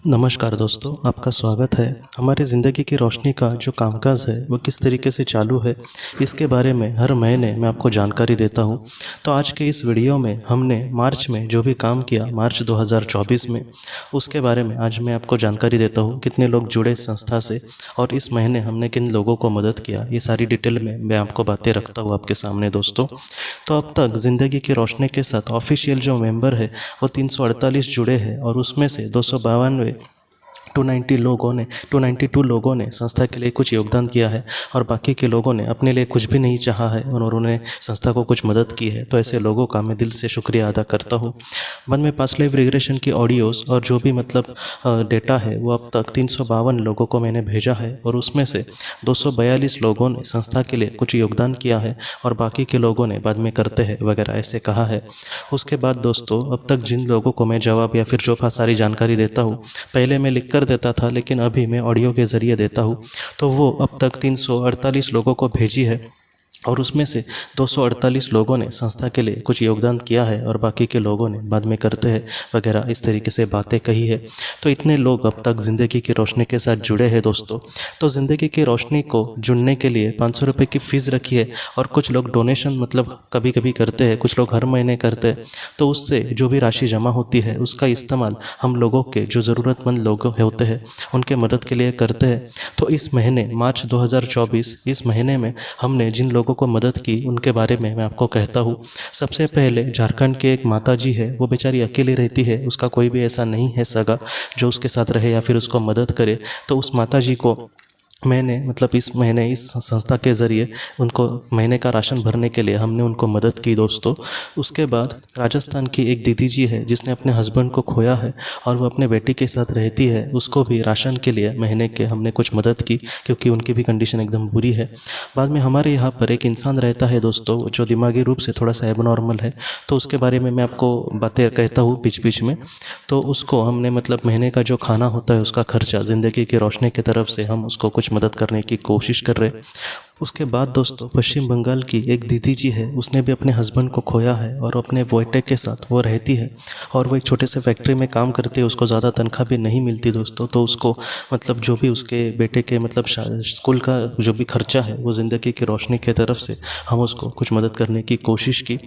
नमस्कार दोस्तों, आपका स्वागत है। हमारी ज़िंदगी की रोशनी का जो कामकाज है वो किस तरीके से चालू है, इसके बारे में हर महीने मैं आपको जानकारी देता हूँ। तो आज के इस वीडियो में हमने मार्च में जो भी काम किया, मार्च 2024 में, उसके बारे में आज मैं आपको जानकारी देता हूँ। कितने लोग जुड़े संस्था से और इस महीने हमने किन लोगों को मदद किया, ये सारी डिटेल में मैं आपको बातें रखता हूँ आपके सामने दोस्तों। तो अब तक ज़िंदगी की रोशनी के साथ ऑफिशियल जो मेंबर है वो 348 जुड़े हैं और उसमें से 292 292 लोगों ने संस्था के लिए कुछ योगदान किया है और बाकी के लोगों ने अपने लिए कुछ भी नहीं चाहा है और उन्होंने संस्था को कुछ मदद की है। तो ऐसे लोगों का मैं दिल से शुक्रिया अदा करता हूँ। मन में पास्ट लाइफ रिग्रेशन की ऑडियोज़ और जो भी डेटा है वो अब तक 352 लोगों को मैंने भेजा है और उसमें से 242 लोगों ने संस्था के लिए कुछ योगदान किया है और बाकी के लोगों ने बाद में करते हैं वगैरह ऐसे कहा है। उसके बाद दोस्तों, अब तक जिन लोगों को मैं जवाब या फिर जो सारी जानकारी देता हूँ, पहले मैं लिख कर देता था लेकिन अभी मैं ऑडियो के ज़रिए देता हूँ, तो वो अब तक 348 लोगों को भेजी है और उसमें से 248 लोगों ने संस्था के लिए कुछ योगदान किया है और बाकी के लोगों ने बाद में करते हैं वगैरह इस तरीके से बातें कही है। तो इतने लोग अब तक ज़िंदगी की रोशनी के साथ जुड़े हैं दोस्तों। तो ज़िंदगी की रोशनी को जुड़ने के लिए 500 रुपये की फ़ीस रखी है और कुछ लोग डोनेशन कभी कभी करते हैं, कुछ लोग हर महीने करते हैं। तो उससे जो भी राशि जमा होती है उसका इस्तेमाल हम लोगों के जो ज़रूरतमंद लोग होते हैं उनके मदद के लिए करते हैं। तो इस महीने मार्च 2024 इस महीने में हमने जिन लोगों को मदद की उनके बारे में मैं आपको कहता हूँ। सबसे पहले झारखंड के एक माता जी है, वो बेचारी अकेली रहती है, उसका कोई भी ऐसा नहीं है सगा जो उसके साथ रहे या फिर उसको मदद करे। तो उस माता जी को मैंने इस महीने इस संस्था के ज़रिए उनको महीने का राशन भरने के लिए हमने उनको मदद की दोस्तों। उसके बाद राजस्थान की एक दीदी जी है जिसने अपने हस्बैंड को खोया है और वो अपने बेटी के साथ रहती है, उसको भी राशन के लिए महीने के हमने कुछ मदद की क्योंकि उनकी भी कंडीशन एकदम बुरी है। बाद में हमारे यहाँ पर एक इंसान रहता है दोस्तों जो दिमागी रूप से थोड़ा सा एबनॉर्मल है, तो उसके बारे में मैं आपको बातें कहता हूँ बीच बीच में। तो उसको हमने महीने का जो खाना होता है उसका खर्चा ज़िंदगी की रोशनी की तरफ से हम उसको कुछ मदद करने की कोशिश कर रहे। उसके बाद दोस्तों, पश्चिम बंगाल की एक दीदी जी है, उसने भी अपने हस्बैंड को खोया है और अपने बेटे के साथ वो रहती है और वो एक छोटे से फैक्ट्री में काम करती है। उसको ज़्यादा तनख्वाह भी नहीं मिलती दोस्तों। तो उसको जो भी उसके बेटे के स्कूल का जो भी खर्चा है वो ज़िंदगी की रोशनी की तरफ से हम उसको कुछ मदद करने की कोशिश की।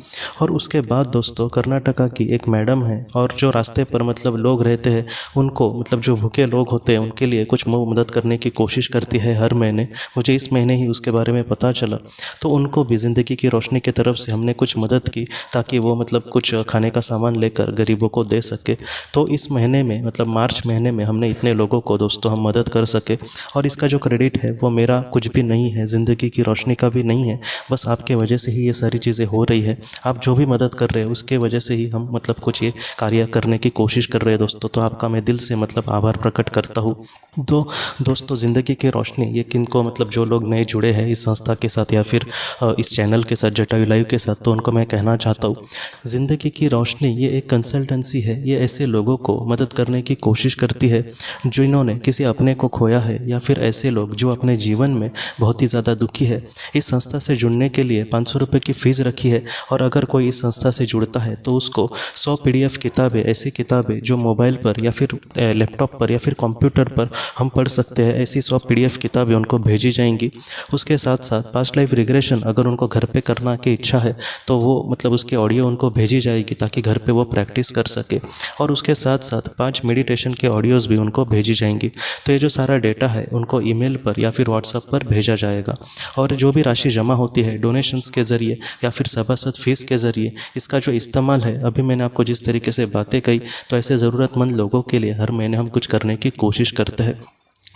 और उसके बाद दोस्तों, कर्नाटका की एक मैडम है और जो रास्ते पर लोग रहते हैं उनको जो भूखे लोग होते हैं उनके लिए कुछ मदद करने की कोशिश करती है हर महीने। मुझे इस महीने ही उसके बारे में पता चला, तो उनको भी ज़िंदगी की रोशनी की तरफ से हमने कुछ मदद की ताकि वो कुछ खाने का सामान लेकर गरीबों को दे सके। तो इस महीने में मार्च महीने में हमने इतने लोगों को दोस्तों हम मदद कर सके और इसका जो क्रेडिट है वो मेरा कुछ भी नहीं है, ज़िंदगी की रोशनी का भी नहीं है, बस आपके वजह से ही ये सारी चीज़ें हो रही है। आप जो भी मदद कर रहे हैं उसके वजह से ही हम कुछ ये कार्य करने की कोशिश कर रहे हैं दोस्तों। तो आपका मैं दिल से आभार प्रकट करता हूँ। तो दोस्तों, ज़िंदगी की रोशनी ये किनको जो लोग नए जुड़े हैं इस संस्था के साथ या फिर इस चैनल के साथ, जटायु लाइव के साथ, तो उनको मैं कहना चाहता हूँ, ज़िंदगी की रोशनी ये एक कंसल्टेंसी है। ये ऐसे लोगों को मदद करने की कोशिश करती है जिन्होंने किसी अपने को खोया है या फिर ऐसे लोग जो अपने जीवन में बहुत ही ज़्यादा दुखी है। इस संस्था से जुड़ने के लिए 500 रुपये की फ़ीस रखी है और अगर कोई इस संस्था से जुड़ता है तो उसको 100 PDF किताबें, ऐसी किताबें जो मोबाइल पर या फिर लैपटॉप पर या फिर कंप्यूटर पर हम पढ़ सकते हैं, ऐसी 100 PDF किताबें उनको भेजी जाएंगी। उसके साथ साथ पास्ट लाइफ रिग्रेशन अगर उनको घर पे करना की इच्छा है तो वो उसकी ऑडियो उनको भेजी जाएगी ताकि घर पे वो प्रैक्टिस कर सके। और उसके साथ साथ 5 मेडिटेशन के ऑडियोज़ भी उनको भेजी जाएंगी। तो ये जो सारा डेटा है उनको ईमेल पर या फिर व्हाट्सएप पर भेजा जाएगा और जो भी राशि जमा होती है डोनेशंस के ज़रिए या फिर सभासद फीस के ज़रिए, इसका जो इस्तेमाल है, अभी मैंने आपको जिस तरीके से बातें कही, तो ऐसे ज़रूरतमंद लोगों के लिए हर महीने हम कुछ करने की कोशिश करते हैं।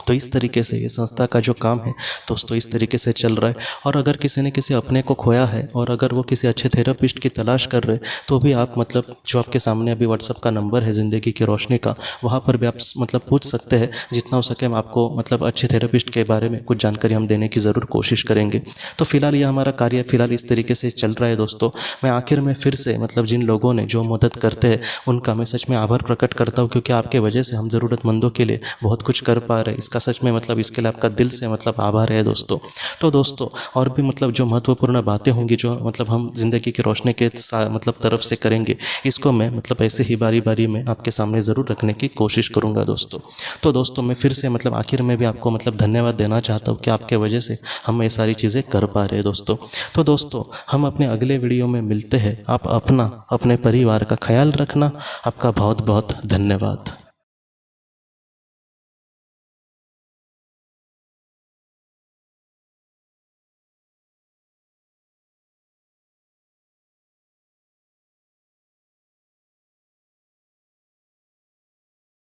तो इस तरीके से ये संस्था का जो काम है दोस्तों इस तरीके से चल रहा है। और अगर किसी ने किसी अपने को खोया है और अगर वो किसी अच्छे थेरेपिस्ट की तलाश कर रहे तो भी आप जो आपके सामने अभी व्हाट्सएप का नंबर है ज़िंदगी की रोशनी का, वहाँ पर भी आप पूछ सकते हैं। जितना हो सके हम आपको अच्छे थेरेपिस्ट के बारे में कुछ जानकारी हम देने की ज़रूर कोशिश करेंगे। तो फिलहाल ये हमारा कार्य फिलहाल इस तरीके से चल रहा है दोस्तों। मैं आखिर में फिर से जिन लोगों ने जो मदद करते हैं उनका मैं सच में आभार प्रकट करता हूँ, क्योंकि आपके वजह से हम ज़रूरतमंदों के लिए बहुत कुछ कर पा रहे हैं। इसका सच में मतलब इसके लिए आपका दिल से मतलब आभार है दोस्तों। तो दोस्तों और भी मतलब जो महत्वपूर्ण बातें होंगी जो मतलब हम ज़िंदगी की रोशनी के मतलब तरफ से करेंगे, इसको मैं मतलब ऐसे ही बारी बारी में आपके सामने ज़रूर रखने की कोशिश करूँगा दोस्तों। तो दोस्तों मैं फिर से मतलब आखिर में भी आपको मतलब धन्यवाद देना चाहता हूँ कि आपके वजह से हम ये सारी चीज़ें कर पा रहे हैं दोस्तों। तो दोस्तों हम अपने अगले वीडियो में मिलते हैं। आप अपना अपने परिवार का ख्याल रखना। आपका बहुत बहुत धन्यवाद।